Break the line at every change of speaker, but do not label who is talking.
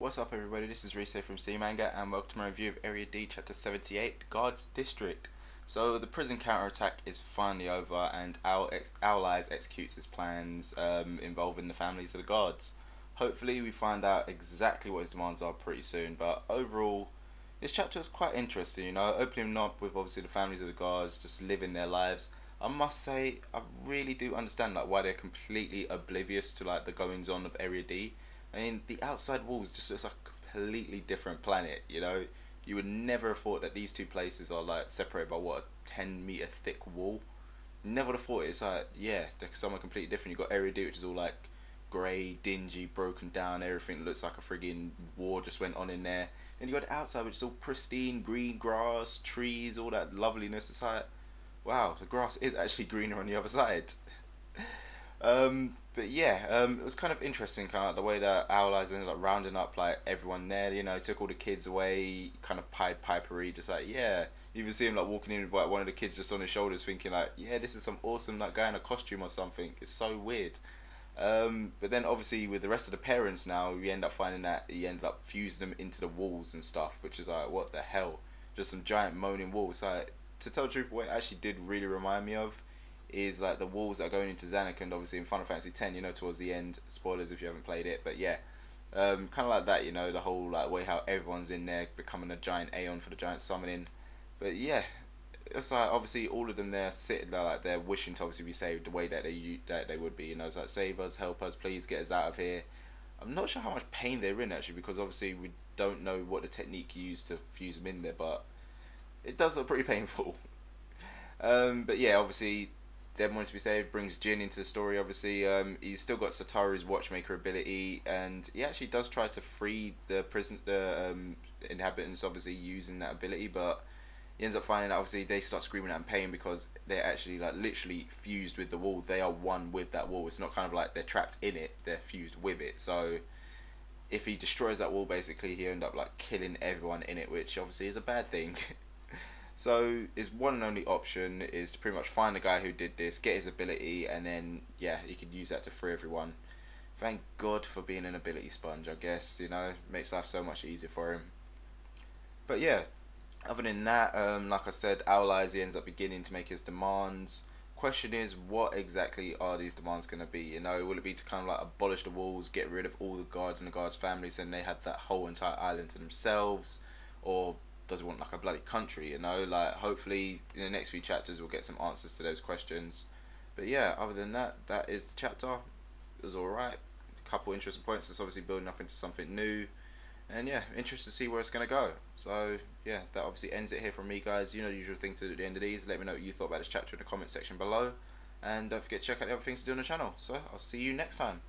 What's up everybody, this is Rise from C Manga and welcome to my review of Area D Chapter 78, Guards District. So the prison counterattack is finally over and Owl Eyes executes his plans involving the families of the guards. Hopefully we find out exactly what his demands are pretty soon, but overall this chapter is quite interesting, opening up with obviously the families of the guards just living their lives. I must say, I really do understand why they're completely oblivious to the goings on of Area D. I mean, the outside walls just looks like a completely different planet, You would never have thought that these two places are separated by what, a 10-meter thick wall. Never would have thought it. It's yeah, they're somewhere completely different. You've got Area D, which is all grey, dingy, broken down, everything looks like a friggin' war just went on in there. And you got the outside, which is all pristine, green grass, trees, all that loveliness. It's wow, the grass is actually greener on the other side. But yeah, it was kind of interesting, the way that Owl Eyes ended up rounding up everyone there. Took all the kids away, kind of Pied Pipery, just yeah. You even see him walking in with one of the kids just on his shoulders, thinking yeah, this is some awesome guy in a costume or something. It's so weird. But then obviously with the rest of the parents now, we end up finding that he ended up fusing them into the walls and stuff, which is what the hell? Just some giant moaning walls. To tell the truth, what it actually did really remind me of is the walls that are going into Zanuck and obviously in Final Fantasy X, towards the end. Spoilers if you haven't played it, but yeah, kind of like that, the whole way how everyone's in there becoming a giant Aeon for the giant summoning. But yeah, it's obviously all of them there sitting there they're wishing to obviously be saved the way that they would be. It's save us, help us, please get us out of here. I'm not sure how much pain they're in actually, because obviously we don't know what the technique used to fuse them in there, but it does look pretty painful. But yeah, obviously them wanting to be saved brings Jin into the story. Obviously, he's still got Satoru's watchmaker ability, and he actually does try to free the inhabitants, obviously using that ability. But he ends up finding out obviously they start screaming out in pain because they're actually literally fused with the wall. They are one with that wall. It's not kind of they're trapped in it; they're fused with it. So if he destroys that wall, basically he end up killing everyone in it, which obviously is a bad thing. So his one and only option is to pretty much find the guy who did this, get his ability, and then yeah, he could use that to free everyone. Thank God for being an ability sponge, I guess, makes life so much easier for him. But yeah, other than that, like I said, Owl Eyes, he ends up beginning to make his demands. Question is, what exactly are these demands going to be? Will it be to kind of abolish the walls, get rid of all the guards and the guards' families, and they have that whole entire island to themselves? Or does he want a bloody country, hopefully in the next few chapters we'll get some answers to those questions. But yeah, other than that, that is the chapter. It was alright, a couple interesting points. It's obviously building up into something new, and yeah, interested to see where it's going to go. So yeah, that obviously ends it here from me, guys. The usual thing to do at the end of these, let me know what you thought about this chapter in the comment section below, and don't forget to check out the other things to do on the channel. So I'll see you next time.